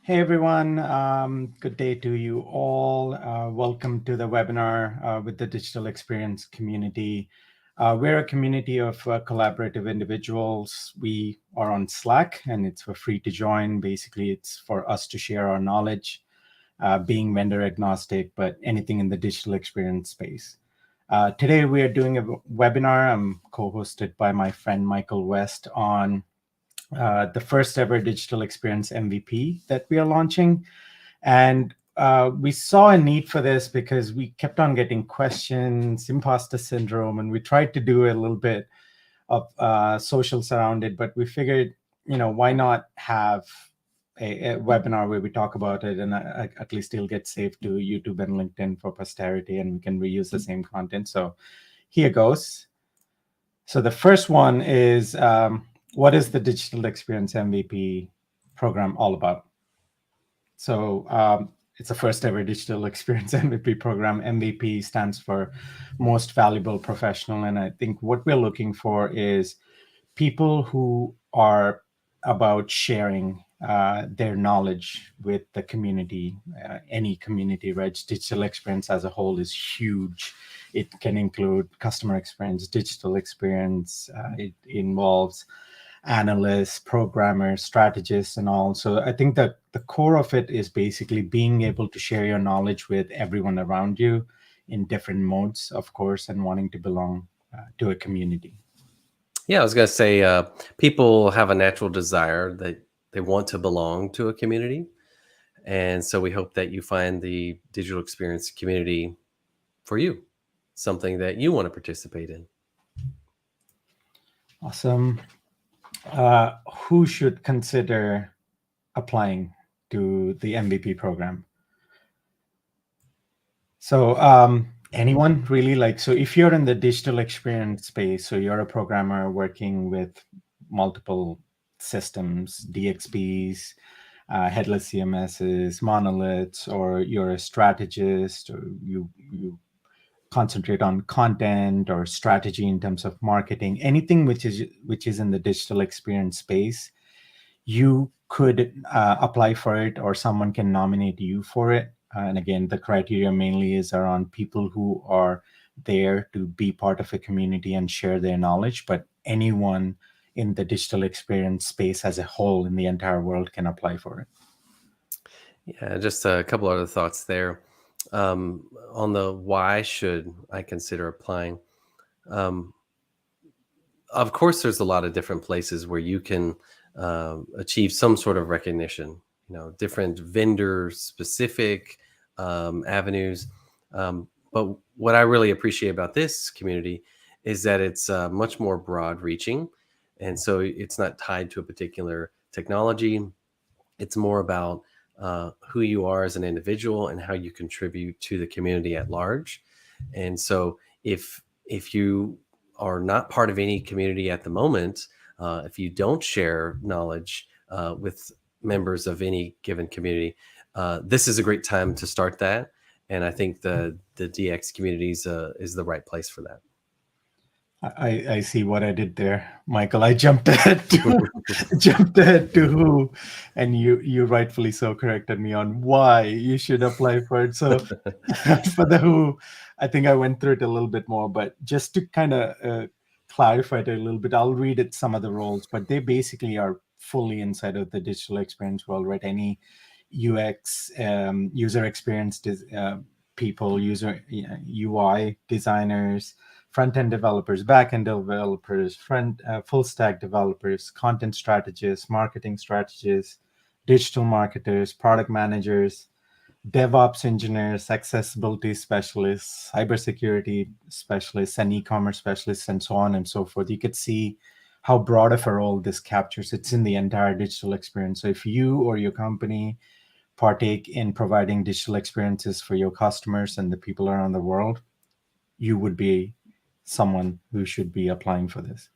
Hey everyone, good day to you all. Welcome to the webinar with the Digital Experience community. We're a community of collaborative individuals. We are on Slack and it's for free to join. Basically, it's for us to share our knowledge, being vendor agnostic, but anything in the digital experience space. Today we are doing a webinar. I'm co-hosted by my friend Michael West on the first ever digital experience MVP that we are launching. And we saw a need for this because we kept on getting questions, imposter syndrome, and we tried to do a little bit of socials around it, but we figured, why not have a webinar where we talk about it, and at least it'll get saved to YouTube and LinkedIn for posterity, and we can reuse the same content. So here goes. So the first one is, what is the Digital Experience MVP program all about? So it's the first ever Digital Experience MVP program. MVP stands for Most Valuable Professional. And I think what we're looking for is people who are about sharing their knowledge with the community, any community, right? Digital experience as a whole is huge. It can include customer experience, digital experience. It involves analysts, programmers, strategists, and all. So I think that the core of it is basically being able to share your knowledge with everyone around you in different modes, of course, and wanting to belong to a community. Yeah, I was going to say people have a natural desire that they want to belong to a community. And so we hope that you find the digital experience community for you, something that you want to participate in. Awesome. Who should consider applying to the MVP program? So anyone really, so if you're in the digital experience space, so you're a programmer working with multiple systems, DXPs, headless CMSs, monoliths, or you're a strategist, or you concentrate on content or strategy in terms of marketing, anything which is in the digital experience space, you could apply for it, or someone can nominate you for it. And again, the criteria mainly is around people who are there to be part of a community and share their knowledge, but anyone in the digital experience space as a whole in the entire world can apply for it. Yeah, just a couple other thoughts there. On the why should I consider applying? Of course, there's a lot of different places where you can achieve some sort of recognition, different vendor specific avenues. But what I really appreciate about this community is that it's much more broad reaching. And so it's not tied to a particular technology. It's more about who you are as an individual and how you contribute to the community at large. And so if you are not part of any community at the moment, if you don't share knowledge with members of any given community, this is a great time to start that. And I think the DX communities is the right place for that. I see what I did there, Michael. I jumped ahead to who, and you rightfully so corrected me on why you should apply for it. So for the who, I think I went through it a little bit more, but just to kind of clarify it a little bit, I'll read it some of the roles, but they basically are fully inside of the digital experience world, right? Any UX, user experience people, UI designers, front-end developers, back-end developers, full stack developers, content strategists, marketing strategists, digital marketers, product managers, DevOps engineers, accessibility specialists, cybersecurity specialists, and e-commerce specialists, and so on and so forth. You could see how broad of a role this captures. It's in the entire digital experience. So if you or your company partake in providing digital experiences for your customers and the people around the world, you would be someone who should be applying for this.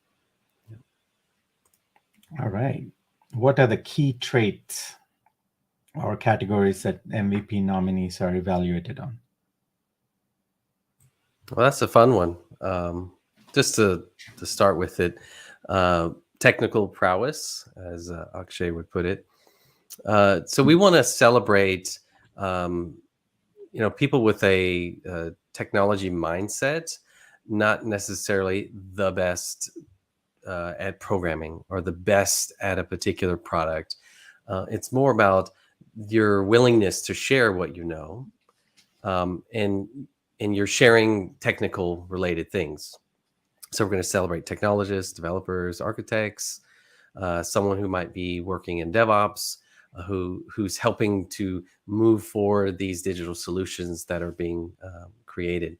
All right. What are the key traits or categories that MVP nominees are evaluated on? Well, that's a fun one. Just to start with it, technical prowess, as Akshay would put it, So we want to celebrate, people with a, technology mindset, not necessarily the best at programming or the best at a particular product. It's more about your willingness to share what you know, and you're sharing technical related things. So we're going to celebrate technologists, developers, architects, someone who might be working in DevOps, who's helping to move forward these digital solutions that are being created.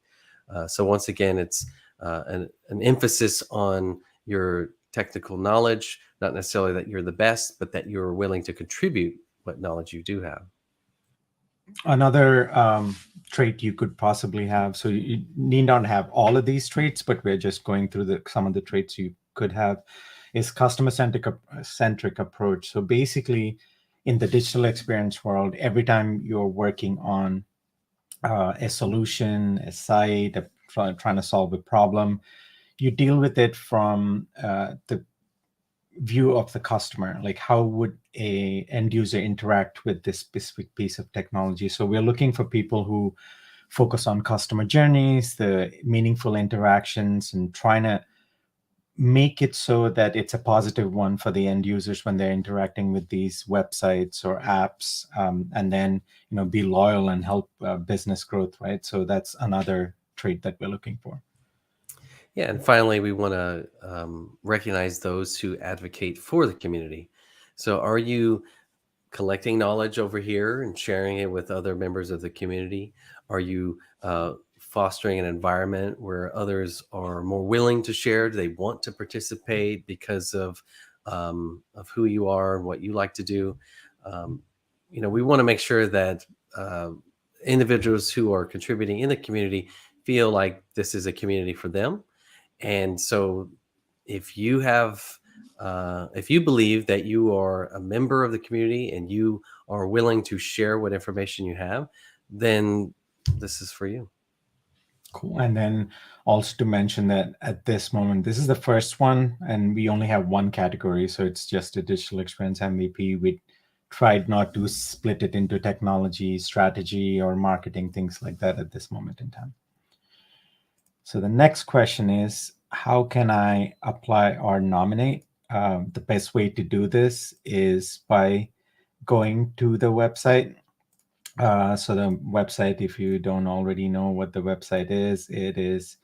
So once again, it's an emphasis on your technical knowledge, not necessarily that you're the best, but that you're willing to contribute what knowledge you do have. Another trait you could possibly have, so you need not have all of these traits, but we're just going through some of the traits you could have, is customer centric approach. So basically, in the digital experience world, every time you're working on a solution, a site, trying to solve a problem, you deal with it from the view of the customer. Like, how would a end user interact with this specific piece of technology? So we're looking for people who focus on customer journeys, the meaningful interactions, and trying to make it so that it's a positive one for the end users when they're interacting with these websites or apps, and then be loyal and help business growth, right? So that's another trait that we're looking for. Yeah, and finally, we want to recognize those who advocate for the community. So, are you collecting knowledge over here and sharing it with other members of the community? Are you fostering an environment where others are more willing to share? Do they want to participate because of who you are and what you like to do? We want to make sure that individuals who are contributing in the community feel like this is a community for them. And so if you have, if you believe that you are a member of the community and you are willing to share what information you have, then this is for you. Cool. And then also to mention that at this moment, this is the first one, and we only have one category. So it's just a digital experience MVP. We tried not to split it into technology, strategy, or marketing, things like that at this moment in time. So the next question is, how can I apply or nominate? The best way to do this is by going to the website. So the website, if you don't already know what the website is, it is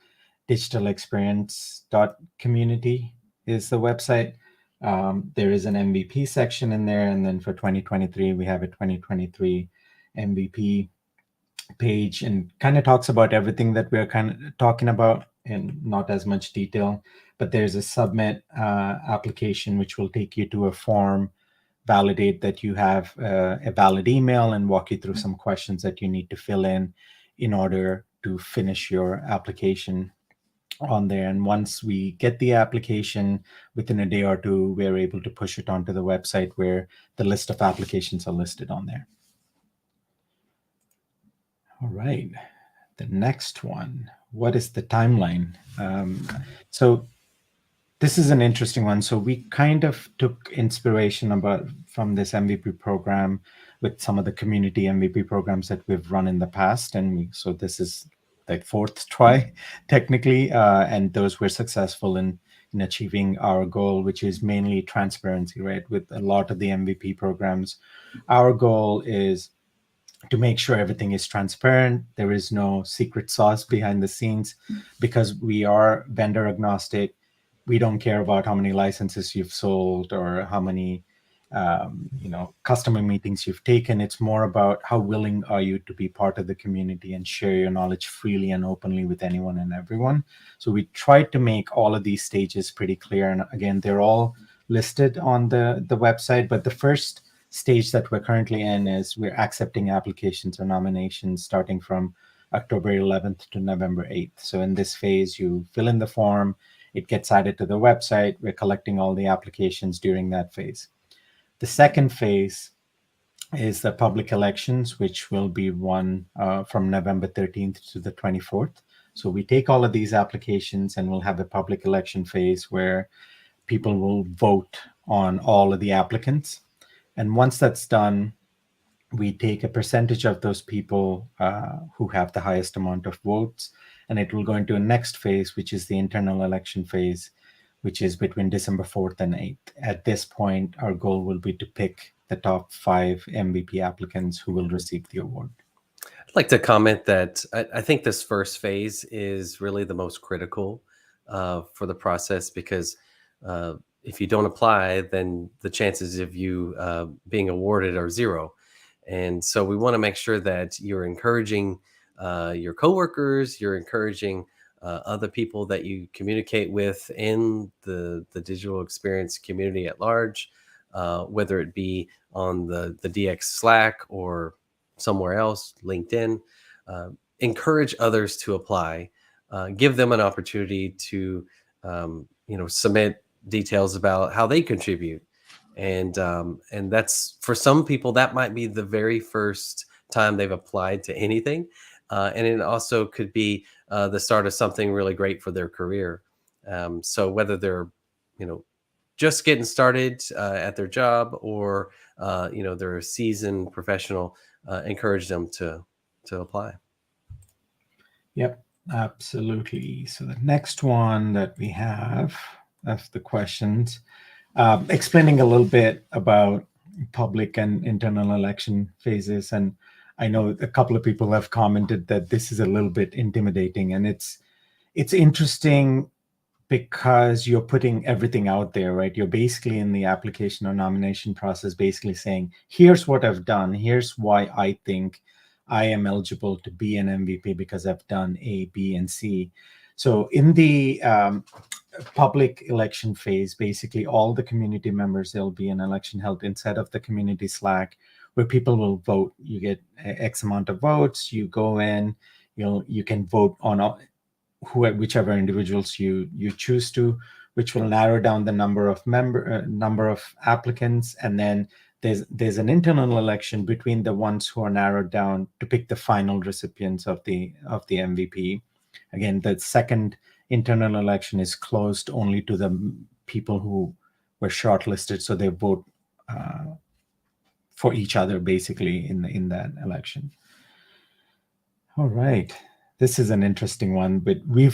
digitalexperience.community is the website. There is an MVP section in there. And then for 2023, we have a 2023 MVP page, and kind of talks about everything that we're kind of talking about in not as much detail. But there's a submit application, which will take you to a form, validate that you have a valid email, and walk you through some questions that you need to fill in order to finish your application on there. And once we get the application, within a day or two, we're able to push it onto the website where the list of applications are listed on there. All right, the next one. What is the timeline? So this is an interesting one. So we kind of took inspiration from this MVP program with some of the community MVP programs that we've run in the past. And so this is the fourth try, technically, and those were successful in achieving our goal, which is mainly transparency, right? With a lot of the MVP programs, our goal is to make sure everything is transparent. There is no secret sauce behind the scenes, because we are vendor agnostic. We don't care about how many licenses you've sold or how many customer meetings you've taken. It's more about how willing are you to be part of the community and share your knowledge freely and openly with anyone and everyone. So we tried to make all of these stages pretty clear. And again, they're all listed on the website. But the first stage that we're currently in is we're accepting applications or nominations starting from October 11th to November 8th. So in this phase, you fill in the form, it gets added to the website. We're collecting all the applications during that phase. The second phase is the public elections, which will be run from November 13th to the 24th. So we take all of these applications and we'll have a public election phase where people will vote on all of the applicants. And once that's done, we take a percentage of those people who have the highest amount of votes, and it will go into a next phase, which is the internal election phase, which is between December 4th and 8th. At this point, our goal will be to pick the top 5 MVP applicants who will receive the award. I'd like to comment that I think this first phase is really the most critical for the process, because if you don't apply, then the chances of you being awarded are zero. And so we want to make sure that you're encouraging your coworkers, you're encouraging other people that you communicate with in the digital experience community at large, whether it be on the DX Slack or somewhere else, LinkedIn. Uh, Encourage others to apply. Give them an opportunity to, submit details about how they contribute, and that's, for some people, that might be the very first time they've applied to anything, and it also could be the start of something really great for their career. So whether they're, you know, just getting started at their job, or they're a seasoned professional, encourage them to apply. Yep, absolutely. So the next one that we have of the questions, explaining a little bit about public and internal election phases. And I know a couple of people have commented that this is a little bit intimidating, and it's interesting because you're putting everything out there, right? You're basically in the application or nomination process, basically saying, here's what I've done. Here's why I think I am eligible to be an MVP because I've done A, B, and C. So in the public election phase, basically all the community members, there'll be an election held inside of the community Slack where people will vote. You get X amount of votes, you go in, you can vote on whichever individuals you choose to, which will narrow down the number of applicants, and then there's an internal election between the ones who are narrowed down to pick the final recipients of the MVP. Again, the second internal election is closed only to the people who were shortlisted, so they vote for each other basically in that election. All right. This is an interesting one, but we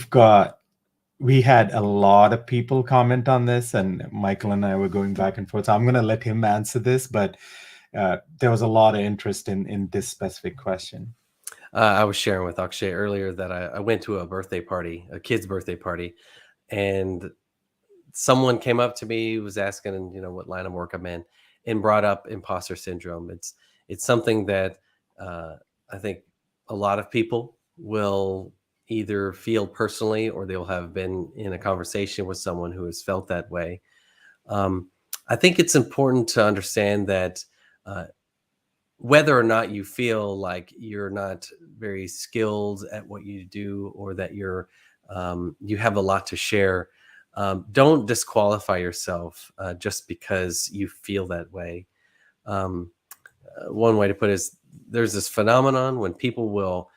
had a lot of people comment on this, and Michael and I were going back and forth. So I'm going to let him answer this, but there was a lot of interest in this specific question. I was sharing with Akshay earlier that I went to a kid's birthday party, and someone came up to me, was asking, what line of work I'm in, and brought up imposter syndrome. It's something that I think a lot of people will either feel personally, or they'll have been in a conversation with someone who has felt that way. I think it's important to understand that whether or not you feel like you're not very skilled at what you do, or that you have a lot to share, don't disqualify yourself just because you feel that way. One way to put it is, there's this phenomenon when people will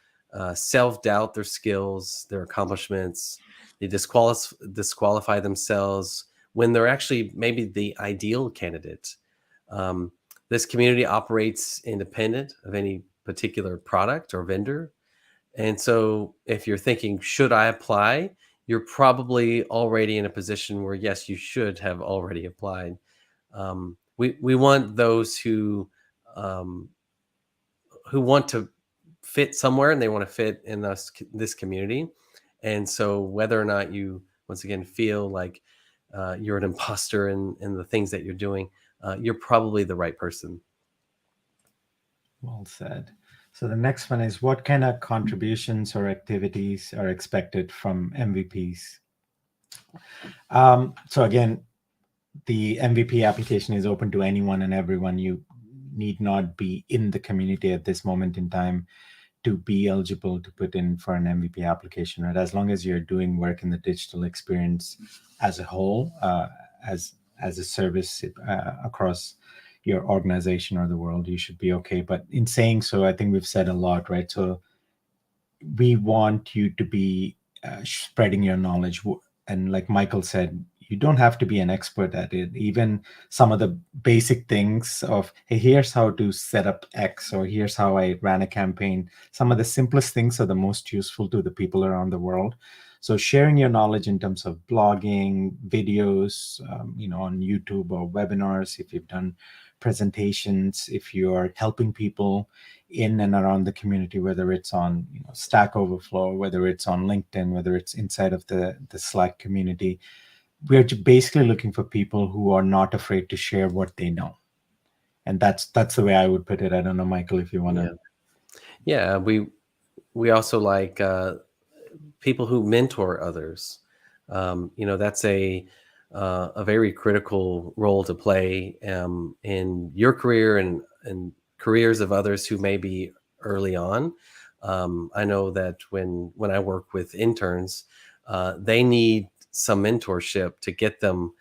self-doubt their skills, their accomplishments. They disqualify themselves when they're actually maybe the ideal candidate. This community operates independent of any particular product or vendor. And so if you're thinking, should I apply? You're probably already in a position where, yes, you should have already applied. We want those who want to fit somewhere, and they want to fit in this community. And so whether or not you, once again, feel like you're an imposter in the things that you're doing, you're probably the right person. Well said. So the next one is, what kind of contributions or activities are expected from MVPs? So again, the MVP application is open to anyone and everyone. You need not be in the community at this moment in time to be eligible to put in for an MVP application, right? As long as you're doing work in the digital experience as a whole, as a service across your organization or the world, you should be okay. But in saying so, I think we've said a lot, right? So we want you to be spreading your knowledge. And like Michael said, you don't have to be an expert at it. Even some of the basic things of, hey, here's how to set up X, or here's how I ran a campaign. Some of the simplest things are the most useful to the people around the world. So sharing your knowledge in terms of blogging, videos, on YouTube, or webinars, if you've done presentations, if you're helping people in and around the community, whether it's on Stack Overflow, whether it's on LinkedIn, whether it's inside of the Slack community, we're basically looking for people who are not afraid to share what they know. And that's the way I would put it. I don't know, Michael, if you want to. Yeah, we also like people who mentor others. That's a very critical role to play in your career and careers of others who may be early on. I know that when I work with interns, they need some mentorship to get them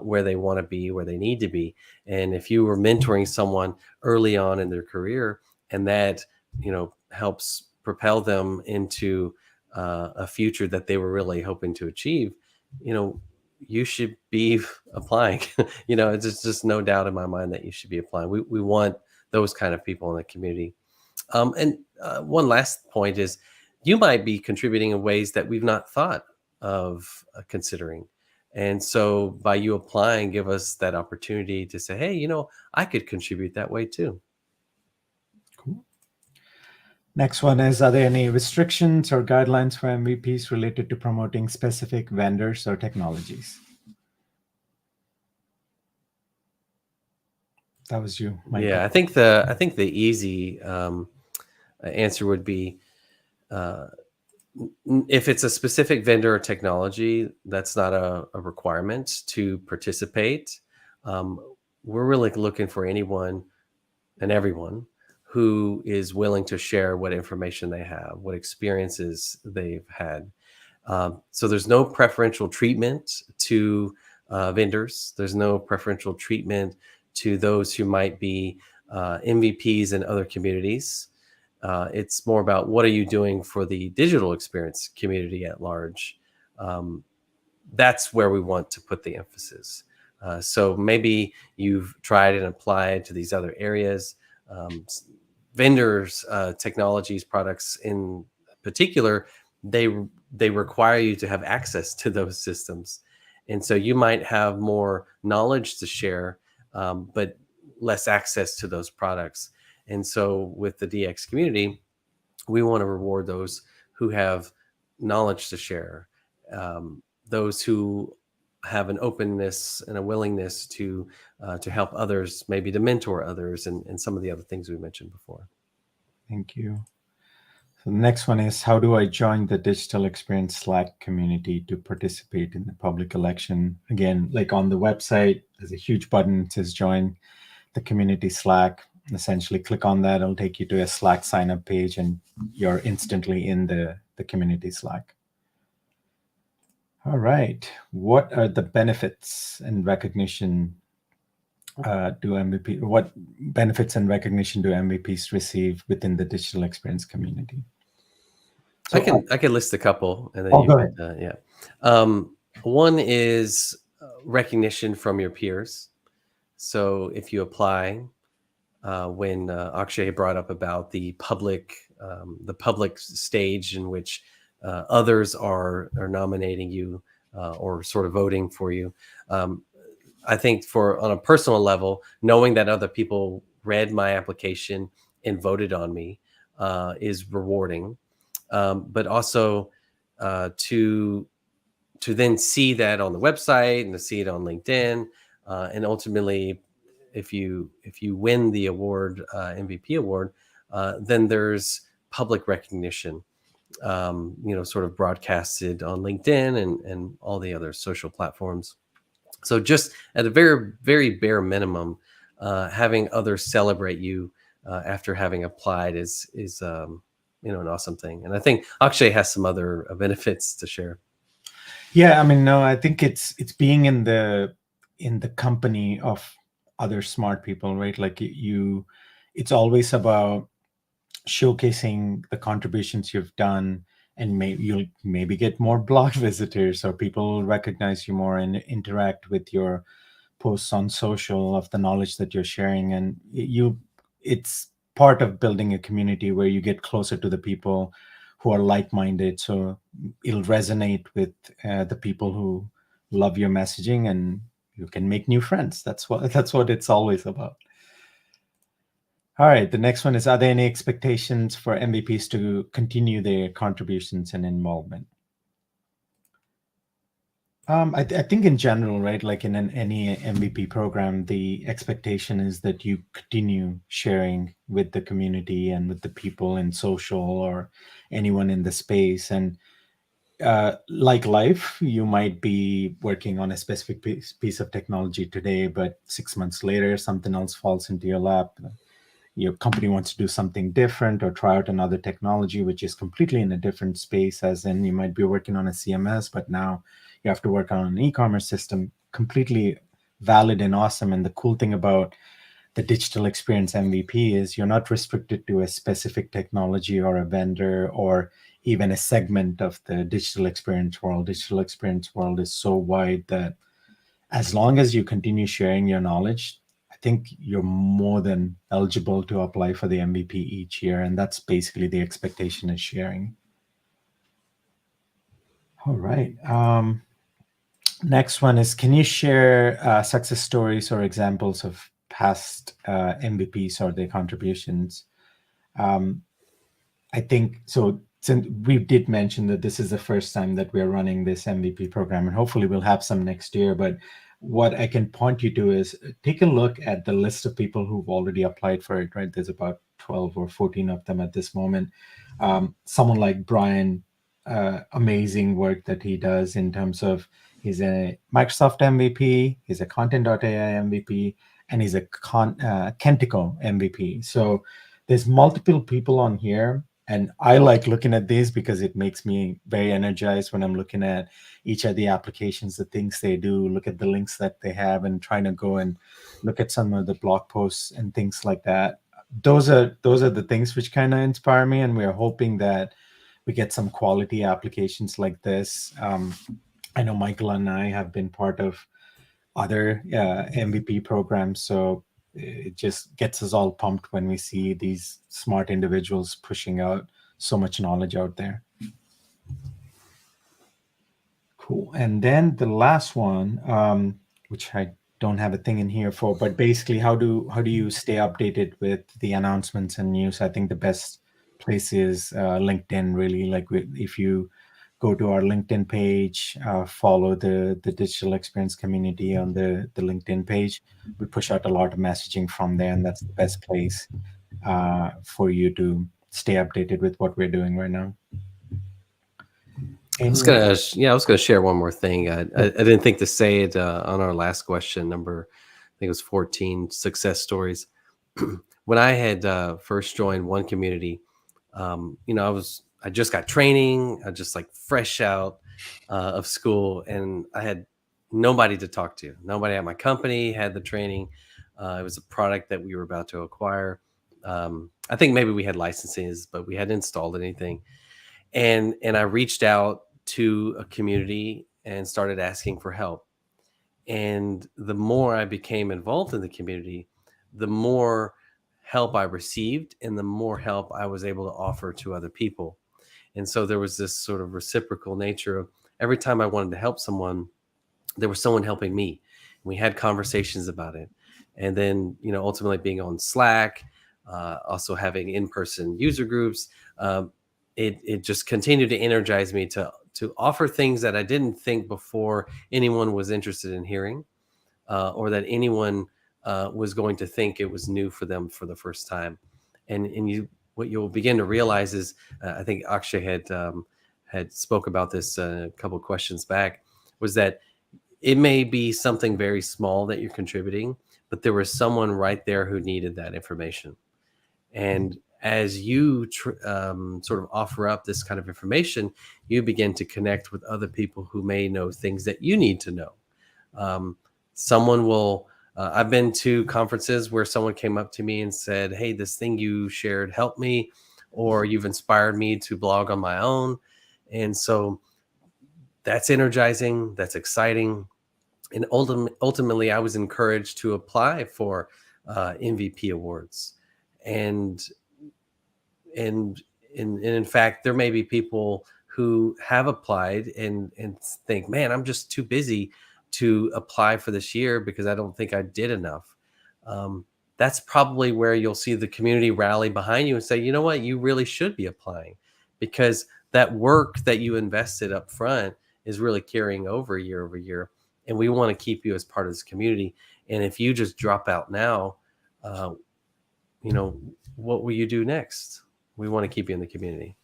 where they want to be, where they need to be. And if you were mentoring someone early on in their career, and that helps propel them into a future that they were really hoping to achieve, you should be applying. It's just no doubt in my mind that you should be applying. We want those kind of people in the community. And one last point is, you might be contributing in ways that we've not thought of considering. And so by you applying, give us that opportunity to say, hey, I could contribute that way too. Cool. Next one is, are there any restrictions or guidelines for MVPs related to promoting specific vendors or technologies? That was you, Michael. Yeah, I think the easy answer would be, if it's a specific vendor or technology, that's not a requirement to participate. We're really looking for anyone and everyone who is willing to share what information they have, what experiences they've had. So there's no preferential treatment to vendors. There's no preferential treatment to those who might be MVPs in other communities. It's more about, what are you doing for the digital experience community at large? That's where we want to put the emphasis. So maybe you've tried and applied to these other areas. Vendors, technologies, products in particular, they require you to have access to those systems. And so you might have more knowledge to share, but less access to those products. And so with the DX community, we want to reward those who have knowledge to share, those who have an openness and a willingness to help others, maybe to mentor others, and some of the other things we mentioned before. Thank you. So the next one is, how do I join the Digital Experience Slack community to participate in the public election? Again, like on the website, there's a huge button that says join the community Slack. Essentially click on that. It'll take you to a Slack sign up page, and you're instantly in the community Slack. All right. What are the benefits and recognition what benefits and recognition do MVPs receive within the digital experience community? So I can list a couple, and then go ahead. Yeah. One is recognition from your peers. So if you apply, when Akshay brought up about the public stage in which others are nominating you or sort of voting for you, I think on a personal level, knowing that other people read my application and voted on me is rewarding. But also to then see that on the website and to see it on LinkedIn, and ultimately, if you win the award, MVP award, then there's public recognition, sort of broadcasted on LinkedIn and all the other social platforms. So just at a very, very bare minimum, having others celebrate you after having applied is an awesome thing. And I think Akshay has some other benefits to share. Yeah, I mean, no, I think it's being in the company of other smart people, right? Like it's always about showcasing the contributions you've done and you'll maybe get more blog visitors, or people will recognize you more and interact with your posts on social of the knowledge that you're sharing. And it's part of building a community where you get closer to the people who are like-minded, so it'll resonate with the people who love your messaging, and you can make new friends. That's what it's always about. All right, the next one is, are there any expectations for MVPs to continue their contributions and involvement? I think in general, right, like in any MVP program, the expectation is that you continue sharing with the community and with the people in social or anyone in the space. And like life, you might be working on a specific piece of technology today, but 6 months later, something else falls into your lap. Your company wants to do something different or try out another technology which is completely in a different space, as in you might be working on a CMS, but now you have to work on an e-commerce system. Completely valid and awesome. And the cool thing about the digital experience MVP is you're not restricted to a specific technology or a vendor or even a segment of the digital experience world. Digital experience world is so wide that as long as you continue sharing your knowledge, I think you're more than eligible to apply for the MVP each year. And that's basically the expectation, is sharing. All right. Next one is, can you share success stories or examples of past MVPs or their contributions? Um, I think so. Since we did mention that this is the first time that we're running this MVP program, and hopefully we'll have some next year. But what I can point you to is, take a look at the list of people who've already applied for it, right? There's about 12 or 14 of them at this moment. Someone like Brian, amazing work that he does in terms of, he's a Microsoft MVP, he's a Content.ai MVP, and he's a Kentico MVP. So there's multiple people on here, and I like looking at these because it makes me very energized when I'm looking at each of the applications, the things they do, look at the links that they have, and trying to go and look at some of the blog posts and things like that. Those are the things which kind of inspire me, and we're hoping that we get some quality applications like this. I know Michael and I have been part of other MVP programs. So it just gets us all pumped when we see these smart individuals pushing out so much knowledge out there. Cool. And then the last one, which I don't have a thing in here for, but basically, how do you stay updated with the announcements and news? I think the best place is LinkedIn. Really, like if you go to our LinkedIn page, follow the digital experience community on the LinkedIn page. We push out a lot of messaging from there, and that's the best place for you to stay updated with what we're doing right now. I was gonna, I was gonna share one more thing. I didn't think to say it on our last question, number, I think it was 14, success stories. When I had first joined one community, I just got training, I just like fresh out of school, and I had nobody to talk to. Nobody at my company had the training. It was a product that we were about to acquire. I think maybe we had licenses, but we hadn't installed anything. And I reached out to a community and started asking for help. And the more I became involved in the community, the more help I received and the more help I was able to offer to other people. And so there was this sort of reciprocal nature of, every time I wanted to help someone, there was someone helping me. We had conversations about it. And then, ultimately being on Slack, also having in-person user groups, it just continued to energize me to offer things that I didn't think before anyone was interested in hearing, or that anyone was going to think it was new for them for the first time. And what you'll begin to realize is, I think Akshay had spoke about this a couple of questions back, was that it may be something very small that you're contributing, but there was someone right there who needed that information. And as you sort of offer up this kind of information, you begin to connect with other people who may know things that you need to know. Someone will, I've been to conferences where someone came up to me and said, "Hey, this thing you shared helped me," or "You've inspired me to blog on my own." And so that's energizing, that's exciting. And ultimately, I was encouraged to apply for MVP awards. And and and in fact, there may be people who have applied and think, man, I'm just too busy to apply for this year because I don't think I did enough. um, that's probably where you'll see the community rally behind you and say, you know what, you really should be applying, because that work that you invested up front is really carrying over year, and we want to keep you as part of this community. And if you just drop out now, uh, you know, what will you do next? We want to keep you in the community.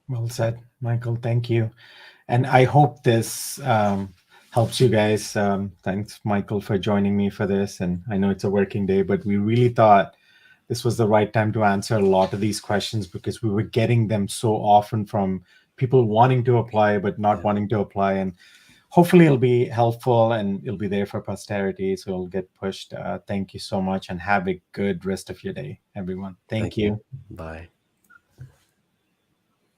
Well said, Michael. Thank you. And I hope this helps you guys. Thanks, Michael, for joining me for this. And I know it's a working day, but we really thought this was the right time to answer a lot of these questions because we were getting them so often from people wanting to apply but not Yeah. wanting to apply. And hopefully it'll be helpful and it'll be there for posterity. So it'll get pushed. Thank you so much and have a good rest of your day, everyone. Thank Thank you. you. Bye.